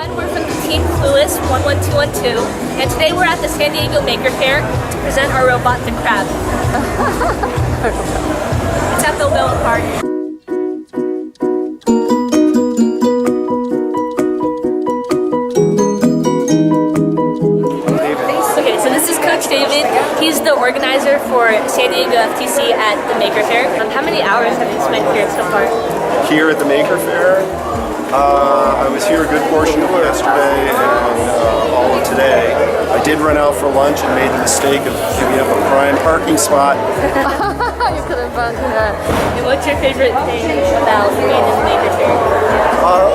everyone, we're from the team Clueless 11212, and today we're at the San Diego Maker Faire to present our robot, the Crab. It's at the Little Park. Okay, so this is Coach David. He's the organizer for San Diego FTC at the Maker Faire. How many hours have you spent here so far? Here at the Maker Faire, I was here a good portion of yesterday and all of today. I did run out for lunch and made the mistake of giving up a prime parking spot. You could have run to that. And what's your favorite thing about being in the Maker Faire?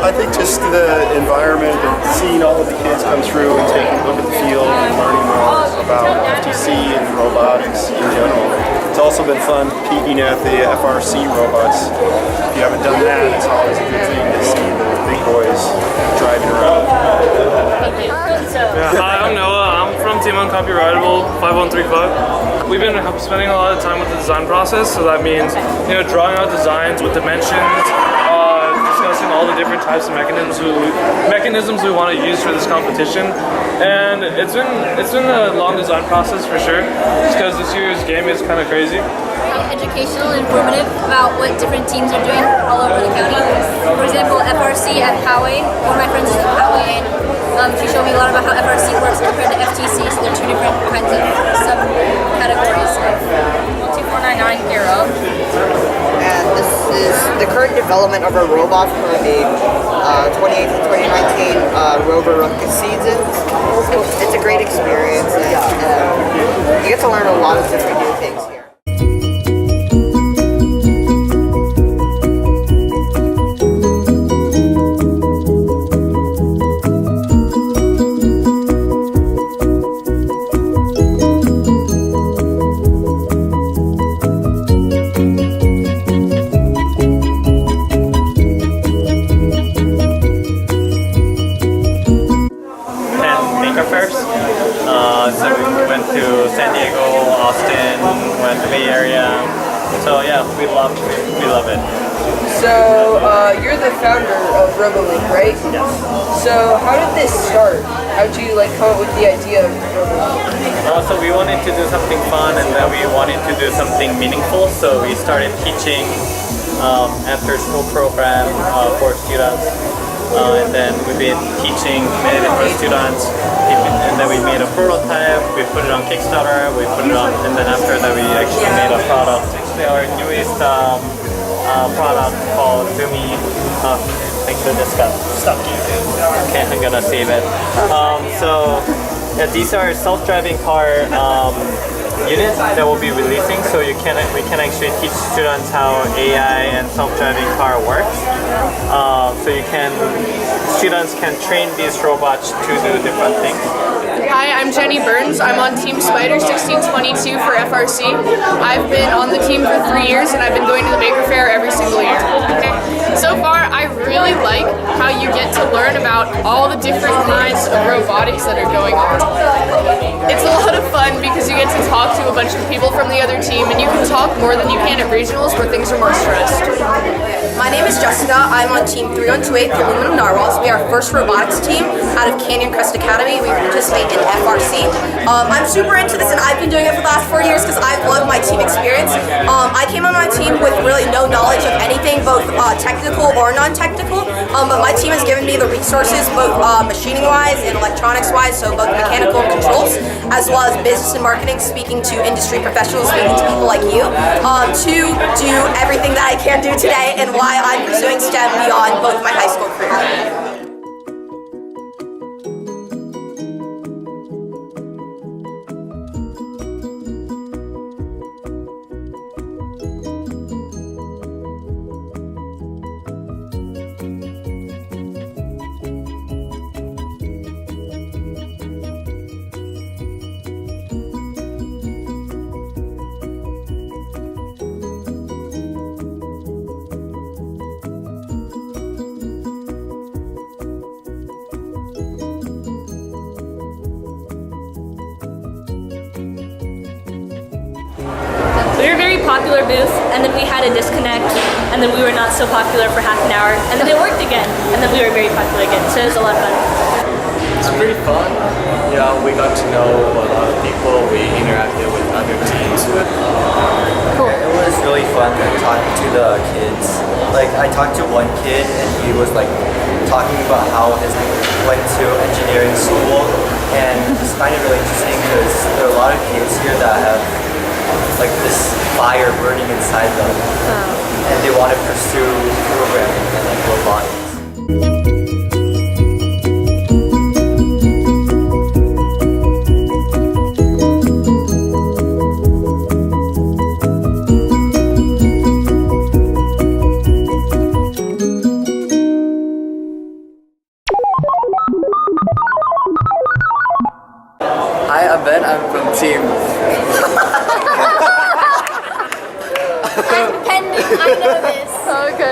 I think just the environment and seeing all of the kids come through and taking a look at the field and learning more about FTC and robotics in general. It's also been fun peeking at the FRC robots. If you haven't done that, it's always a good thing to see the big boys driving around. Hi, I'm Noah. I'm from Team Uncopyrightable 5135. We've been spending a lot of time with the design process, so that means drawing out designs with dimensions, discussing all the different types of mechanisms we want to use for this competition. And it's been a long design process for sure, just because this year's game is kind of crazy. Educational and informative about what different teams are doing all over the county. For example, FRC at Poway, one of my friends is at Poway, and she showed me a lot about how FRC works compared to FTC, so they're two different kinds of subcategories. 2499 gear up. And this is the current development of our robot for the 2018-2019 Rover Ruckus season. It's a great experience, and you get to learn a lot of different new things here. So we went to San Diego, Austin, went to the Bay Area. So yeah, we love it. So you're the founder of RoboLink, right? Yes. So how did this start? How did you come up with the idea of RoboLink? So we wanted to do something fun, and then we wanted to do something meaningful. So we started teaching after-school program for students. And then we've been teaching many different students, and then we made a prototype, we put it on Kickstarter, we put it on, and then after that we actually made a product. Actually our newest product called Zoomy, make sure this got stuck. Okay, I'm gonna save it. So yeah, these are self-driving car units that we'll be releasing, so we can actually teach students how AI and self-driving car works. So students can train these robots to do different things. Hi, I'm Jenny Burns. I'm on Team Spider 1622 for FRC. I've been on the team for 3 years, and I've been going to the Maker Faire every single year. Okay. So far, I really like how you get to learn about all the different kinds of robotics that are going on. It's a lot of fun because you get to talk to a bunch of people from the other team, and you can talk more than you can at regionals where things are more stressed. My name is Jessica. I'm on Team 3128 for Aluminum Narwhals. We are our first robotics team out of Canyon Crest Academy. We participate in FRC. I'm super into this, and I've been doing it for the last 4 years because I've loved my team experience. I came on my team with really no knowledge of anything, both technical or non-technical, but my team has given me the resources, both machining-wise and electronics-wise, so both mechanical and controls, as well as business and marketing, speaking to industry professionals, speaking to people like you, to do everything that I can do today and why I'm pursuing STEM beyond both my high school career. popular booth, and then we had a disconnect, and then we were not so popular for half an hour, and then it worked again, and then we were very popular again. So it was a lot of fun. It's pretty fun. Yeah, we got to know a lot of people. We interacted with other teams. Cool. It was really fun talking to the kids. Like I talked to one kid and he was like talking about how his went to engineering school, and it's kind of really interesting because there are a lot of kids here that have like this fire burning inside them, and they want to pursue programming and like robotics.